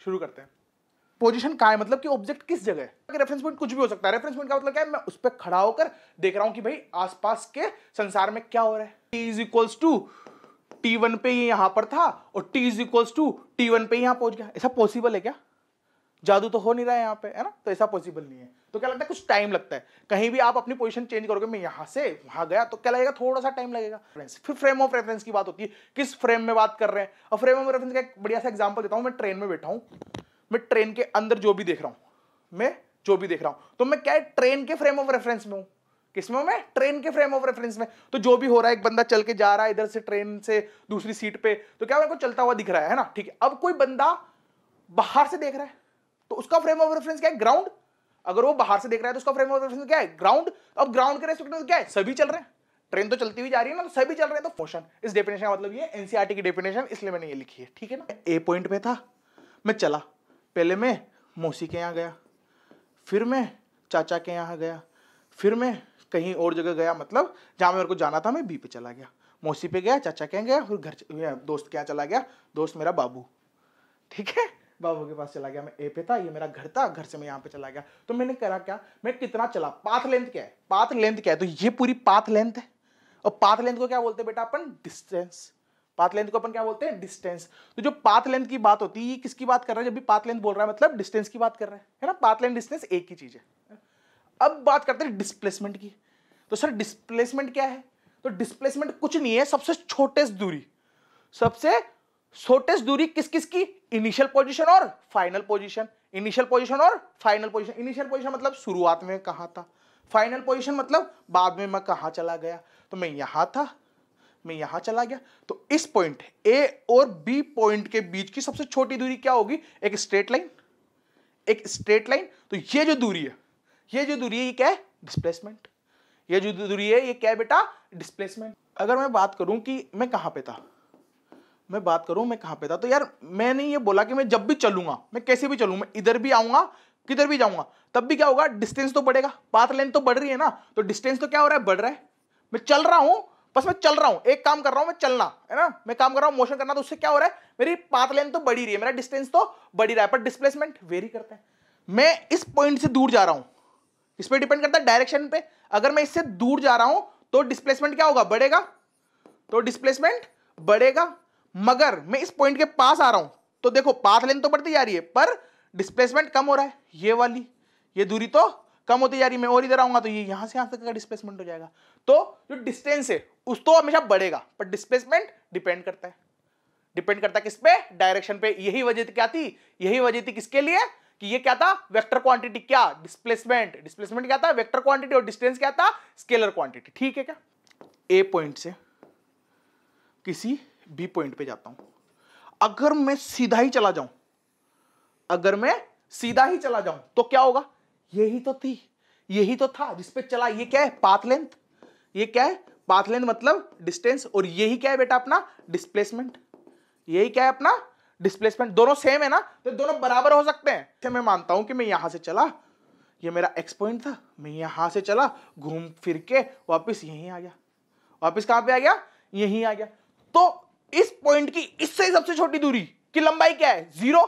शुरू करते हैं। पोजीशन कहाँ है, मतलब कि ऑब्जेक्ट किस जगह है। रेफरेंस पॉइंट कुछ भी हो सकता है। रेफरेंस पॉइंट का मतलब क्या है, मैं उस पर खड़ा होकर देख रहा हूं कि भाई आसपास के संसार में क्या हो रहा है। t is equals to T1 पे ये यहां पर था और t is equals to T1 पे यहां पहुंच गया। ऐसा पॉसिबल है क्या? जादू तो हो नहीं रहा है यहाँ पे, है ना, तो ऐसा पॉसिबल नहीं है। तो क्या लगता है, कुछ टाइम लगता है। कहीं भी आप अपनी पोजीशन चेंज करोगे, मैं यहां से वहां गया तो क्या लगेगा, थोड़ा सा टाइम लगेगा। फिर फ्रेम ऑफ रेफरेंस की बात होती है, किस फ्रेम में बात कर रहे हैं। और फ्रेम ऑफ रेफरेंस का एक बढ़िया सा एग्जांपल देता हूं। मैं ट्रेन में बैठा हूं, मैं ट्रेन के अंदर जो भी देख रहा हूं, तो मैं क्या है, ट्रेन के फ्रेम ऑफ रेफरेंस में हूं। किसमें मैं? ट्रेन के फ्रेम ऑफ रेफरेंस में। तो जो भी हो रहा है, एक बंदा चल के जा रहा है इधर से ट्रेन से दूसरी सीट पे, तो क्या मेरे को चलता हुआ दिख रहा है ना, ठीक है। अब कोई बंदा बाहर से देख रहा है, तो उसका फ्रेम ऑफ रेफरेंस क्या है? ग्राउंड। अगर वो बाहर से देख रहा है तो उसका फ्रेम ऑफ रेफरेंस क्या है? ग्राउंड। अब ग्राउंड के रेस्पेक्ट में क्या है? सभी चल रहे हैं, ट्रेन तो चलती हुई जा रही है ना, तो सभी चल रहे हैं, तो मोशन। इस डेफिनेशन का मतलब ये एनसीईआरटी की डेफिनेशन, इसलिए मैंने ये लिखी है, ठीक है ना। ए पॉइंट पे था, मैं चला, पहले मैं मौसी के यहाँ गया, फिर मैं चाचा के यहाँ गया, फिर मैं कहीं और जगह गया, मतलब जहां मेरे को जाना था मैं बी पे चला गया, मौसी पे गया, चाचा के यहाँ गया, फिर घर दोस्त के यहाँ चला गया, दोस्त मेरा बाबू, ठीक है, बाबू के पास चला गया। मैं ए पे था, ये मेरा घर था, घर से मैं यहाँ पे चला गया। तो मैंने करा क्या, मैं कितना चला, पाथ लेंथ क्या है, पाथ लेंथ क्या है, तो ये पूरी पाथ लेंथ है। और पाथ लेंथ को क्या बोलते हैं बेटा अपन? डिस्टेंस। पाथ लेंथ को अपन क्या बोलते हैं? डिस्टेंस। तो जो पाथ लेंथ की बात होती है, किसकी बात कर रहा है? जब भी पाथ लेंथ बोल रहा है मतलब डिस्टेंस की बात कर रहा है ना। पाथ लेंथ डिस्टेंस एक ही चीज है। अब बात करते हैं डिस्प्लेसमेंट की। तो सर डिस्प्लेसमेंट क्या है? तो डिस्प्लेसमेंट कुछ नहीं है, सबसे छोटेस्ट दूरी। सबसे शॉर्टेस्ट दूरी किस किस की? इनिशियल पोजीशन और फाइनल पोजीशन। इनिशियल पोजीशन और फाइनल पोजीशन। इनिशियल पोजीशन मतलब शुरुआत में कहां था, फाइनल पोजीशन मतलब बाद में मैं कहां चला गया। तो मैं यहां था, मैं यहां चला गया। तो इस पॉइंट ए और बी पॉइंट के बीच की सबसे छोटी दूरी क्या होगी? एक स्ट्रेट लाइन, एक स्ट्रेट लाइन। तो ये जो दूरी है, ये जो दूरी है, ये क्या है? डिस्प्लेसमेंट। ये जो दूरी है, ये क्या है बेटा? डिस्प्लेसमेंट। अगर मैं बात करूं कि मैं कहां पे था, तो यार मैंने ये बोला कि मैं जब भी चलूंगा, मैं कैसे भी चलूं, मैं इधर भी आऊंगा, किधर भी जाऊंगा, तब भी क्या होगा? डिस्टेंस तो बढ़ेगा। पाथ लेंथ तो बढ़ रही है ना, तो डिस्टेंस तो क्या हो रहा है? बढ़ रहा है। मैं चल रहा हूं, बस मैं चल रहा हूं, एक काम कर रहा हूं, मैं चलना है ना, मैं काम कर रहा हूं मोशन करना, तो उससे क्या हो रहा है? मेरी पाथ लेंथ तो बढ़ ही रही है, मेरा डिस्टेंस तो बढ़ ही रहा है, पर डिस्प्लेसमेंट वेरी करता है। मैं इस पॉइंट से दूर जा रहा हूं, इस पे डिपेंड करता है डायरेक्शन पे। अगर मैं इससे दूर जा रहा हूं तो डिस्प्लेसमेंट क्या होगा? बढ़ेगा। तो डिस्प्लेसमेंट बढ़ेगा। मगर मैं इस पॉइंट के पास आ रहा हूं तो देखो पाथ लेंथ तो बढ़ती जा रही है, पर डिस्प्लेसमेंट कम हो रहा है। ये वाली, ये दूरी तो कम होती जा रही है। मैं और इधर आऊंगा तो ये यहां से यहां तक का डिस्प्लेसमेंट हो जाएगा। तो जो डिस्टेंस है उस तो हमेशा बढ़ेगा, पर डिस्प्लेसमेंट डिपेंड करता है, किस पे? डायरेक्शन पे। यही वजह क्या थी? यही वजह थी किसके लिए? कि ये क्या था? Vector quantity. क्या? डिस्प्लेसमेंट। डिस्प्लेसमेंट क्या था? Vector quantity. और डिस्टेंस क्या था? Scalar quantity. ठीक है क्या? ए पॉइंट से किसी बी पॉइंट पे जाता हूं, अगर मैं सीधा ही चला जाऊं, तो क्या होगा? यही तो थी, यही तो था जिस पे चला। ये क्या है? Path length. ये क्या है? पाथ लेंथ मतलब डिस्टेंस। और यही क्या है बेटा? अपना डिस्प्लेसमेंट। यही क्या है? अपना डिस्प्लेसमेंट। दोनों सेम है ना, तो दोनों बराबर हो सकते हैं। मैं मानता हूं कि मैं यहां से चला, ये मेरा एक्स पॉइंट था, मैं यहां से चला, घूम फिर के वापस यहीं आ गया। वापस कहां पे आ गया? यहीं आ गया। तो इस पॉइंट की इससे सबसे छोटी दूरी की लंबाई क्या है? 0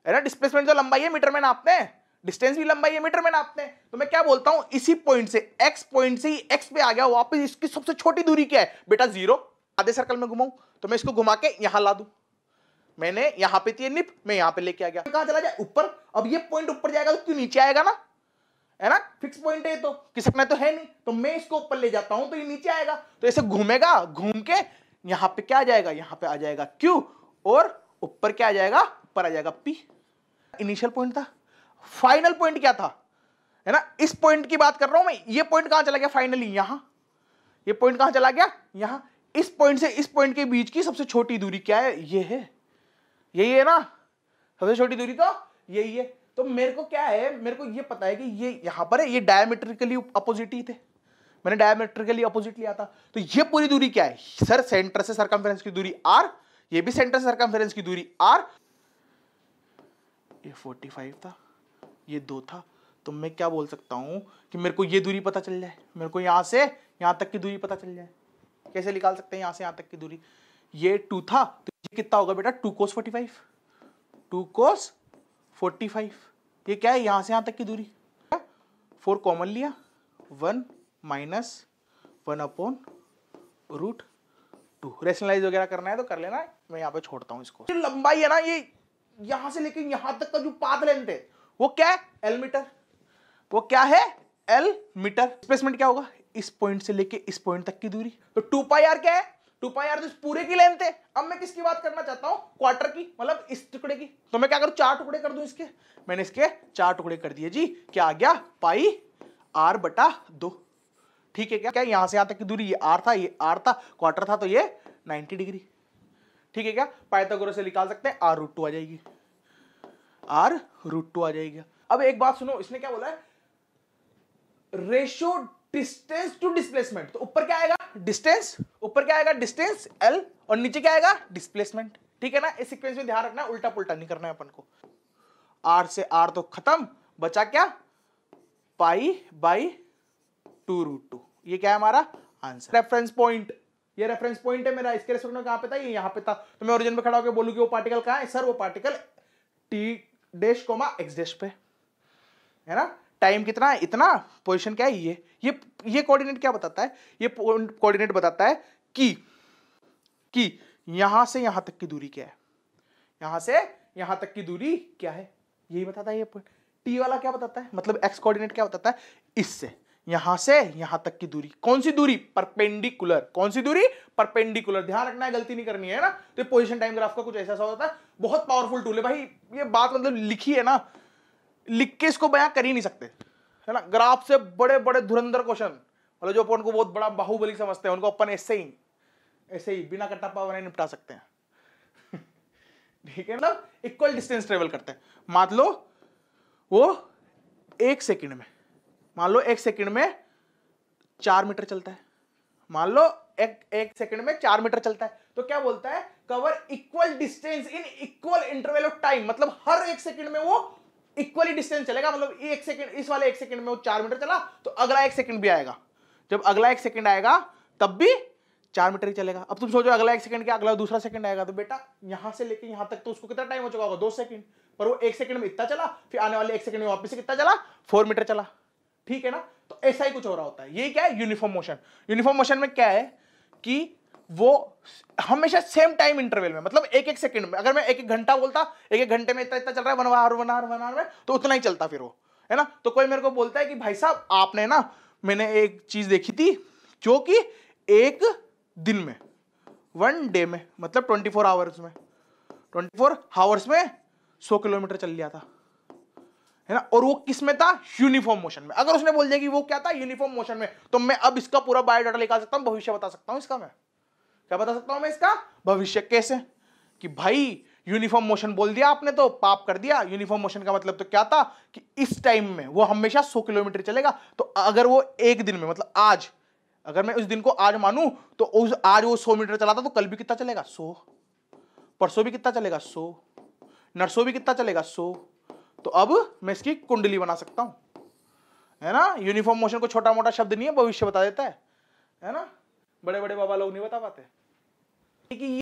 है ना। डिस्प्लेसमेंट जो लंबाई है मीटर में नापते हैं, डिस्टेंस भी लंबाई है मीटर में नापते हैं। तो मैं क्या बोलता हूं, इसी पॉइंट से एक्स पॉइंट से ही एक्स पे आ गया वापस, इसकी सबसे छोटी दूरी क्या है बेटा? 0। आधे सर्कल में घुमाऊं तो मैं इसको घुमा के यहां ला दूं, मैंने यहां पे थी निप, मैं यहां पे लेके आ गया। कहां चला जाए? ऊपर। अब ये पॉइंट ऊपर जाएगा तो क्यों नीचे आएगा ना, है ना, फिक्स पॉइंट है, तो खिसकना तो है नहीं। तो मैं इसको ऊपर ले जाता हूं तो ये नीचे आएगा, तो ऐसे घूमेगा, घूम के यहां पे क्या आ जाएगा? यहां पे आ जाएगा क्यू, और ऊपर क्या आ जाएगा? ऊपर आ जाएगा पी। इनिशियल पॉइंट था। फाइनल पॉइंट क्या था? है ना, इस पॉइंट की बात कर रहा हूं मैं। ये पॉइंट कहां चला गया? फाइनली यहां। ये पॉइंट कहां चला गया? यहां। इस पॉइंट से इस पॉइंट के बीच की सबसे छोटी दूरी क्या है? ये है, यही है ना, सबसे छोटी दूरी तो यही है। तो मेरे को क्या है, मेरे को ये पता है कि ये यहां पर है, ये डायमेट्रिकली अपोजिट ही थे, मैंने डायमेट्रिकली अपोजिट लिया था। तो ये पूरी दूरी क्या है सर? सेंटर से सर्कमफेरेंस की दूरी r, ये भी सेंटर से सर्कमफेरेंस की दूरी r। ये 45 था, ये 2 था। तो मैं क्या बोल सकता हूं कि मेरे को ये दूरी पता चल जाए, मेरे को यहां से यहां तक की दूरी पता चल जाए। कैसे निकाल सकते हैं यहां से यहां तक की दूरी? ये 2 था, तो ये कितना होगा बेटा? 2 cos 45। 2 cos 45। ये क्या है, यहां से यहां तक की दूरी, 4 कॉमन लिया, 1 माइनस 1/√2। रेशनलाइज वगैरह करना है तो कर लेना, मैं यहाँ पे छोड़ता हूं इसको। लंबाई है ना ये, यहां से लेके यहां तक का जो पाथ लेंथ है वो क्या है, L मीटर। वो क्या है, L मीटर। डिस्प्लेसमेंट क्या होगा, इस पॉइंट से लेके इस पॉइंट तक की दूरी। तो 2πr क्या है, 2πr तो इस पूरे की लेंथ है। अब मैं किसकी बात करना चाहता हूं, क्वार्टर की, मतलब इस टुकड़े की। तो मैं क्या करूं, 4 टुकड़े कर दूं इसके। मैंने इसके 4 टुकड़े कर दिए जी। क्या आ गया, πr/2। ठीक है, क्या यहां से यहां तक की दूरी, ये r था, ये r था, क्वार्टर था, तो ये 90 डिग्री। ठीक है, क्या पाइथागोरस से निकाल सकते हैं, r√2 आ जाएगी, r√2 आ जाएगी। अब एक बात सुनो, इसने क्या बोला है, रेशियो डिस्टेंस टू डिस्प्लेसमेंट। तो ऊपर क्या आएगा, डिस्टेंस, ऊपर क्या आएगा, डिस्टेंस L, और नीचे क्या आएगा, डिस्प्लेसमेंट। ठीक है ना, इस सीक्वेंस में ध्यान रखना, उल्टा पुल्टा नहीं करना है अपन को। r से r तो खत्म, बचा क्या, π/2√2। ये क्या है हमारा आंसर। रेफरेंस पॉइंट, ये रेफरेंस पॉइंट है मेरा, इसके रेस्पेक्ट में कहां पे था, ये यहां पे था। तो मैं ओरिजिन पे खड़ा होकर बोलूं कि वो पार्टिकल कहां है, सर वो पार्टिकल t' x' पे है ना। टाइम कितना है, इतना। पोजीशन क्या है, ये कोऑर्डिनेट क्या बताता है, ये कोऑर्डिनेट बताता है कि यहां से यहां तक की दूरी क्या है, यहां से यहां तक की दूरी क्या है, यही बताता है ये पॉइंट। टी वाला क्या बताता है, मतलब एक्स कोऑर्डिनेट क्या बताता है, इससे यहां से यहां तक की दूरी। कौन सी दूरी, परपेंडिकुलर। कौन सी दूरी, परपेंडिकुलर। ध्यान रखना है, गलती नहीं करनी है ना। तो पोजीशन टाइम ग्राफ का कुछ ऐसा होता है, बहुत पावरफुल टूल है भाई। ये बात मतलब लिखी है ना, लिख के इसको बयां कर ही नहीं सकते, है ना। ग्राफ से बड़े बड़े धुरंधर क्वेश्चन, मतलब जो अपन को बहुत बड़ा बाहुबली समझते हैं, उनको अपन ऐसे ही बिना कटप्पा बनाए निपटा सकते हैं। ठीक है, मतलब इक्वल डिस्टेंस ट्रेवल करते हैं। मान लो वो 1 सेकंड में, मान लो 1 सेकंड में 4 मीटर चलता है, मान लो एक सेकंड में 4 मीटर चलता है। तो क्या बोलता है, cover equal distance in equal interval of time. मतलब हर 1 सेकंड में वो इक्वली डिस्टेंस चलेगा। मतलब 1 सेकंड, इस वाले 1 सेकंड में वो 4 मीटर चला, तो अगला 1 सेकंड भी आएगा, जब अगला 1 सेकंड आएगा तब भी 4 मीटर ही चलेगा। अब तुम सोचो अगला 1 सेकंड क्या, अगला दूसरा सेकंड आएगा, तो बेटा यहां से लेके यहां तक तो उसको कितना टाइम हो चुका होगा, 2 सेकंड। पर वो 1 सेकंड में इतना चला, फिर आने वाले 1 सेकंड में वापस से कितना चला, 4 मीटर चला। ठीक है ना, तो ऐसा ही कुछ हो रहा होता है। ये क्या है, यूनिफॉर्म मोशन। यूनिफॉर्म मोशन में क्या है कि वो हमेशा सेम टाइम इंटरवल में, मतलब 1-1 सेकंड में। अगर मैं 1-1 घंटा बोलता, 1-1 घंटे में इतना चल रहा है, 1 आवर में, तो उतना ही चलता फिर वो, है ना। तो कोई मेरे को बोलता है कि भाई साहब आपने ना, मैंने एक चीज देखी थी जो कि एक दिन में, 1 डे में, मतलब 24 आवर्स में 100 किलोमीटर चल लिया था, है ना। और वो किस में था, यूनिफॉर्म मोशन में। अगर उसने बोल दिया कि वो क्या था, यूनिफॉर्म मोशन में, तो मैं अब इसका पूरा बायोडाटा निकाल सकता हूं, भविष्य बता सकता हूं इसका। मैं क्या बता सकता हूं, मैं इसका भविष्य। कैसे, कि भाई यूनिफॉर्म मोशन बोल दिया आपने तो पाप कर दिया। यूनिफॉर्म मोशन का मतलब तो क्या था कि इस टाइम में वो हमेशा 100 किलोमीटर चलेगा। तो अगर वो एक दिन में, मतलब आज, अगर मैं उस दिन को आज मानूं, तो आज वो 100 मीटर चला था, तो कल भी कितना चलेगा, 100। परसों भी कितना चलेगा, 100। नरसों भी कितना चलेगा, 100। तो अब मैं इसकी कुंडली बना सकता हूं, है ना। यूनिफॉर्म मोशन को छोटा मोटा शब्द नहीं है, भविष्य बता देता है ना। बड़े बड़े बाबा लोग नहीं बता पाते कि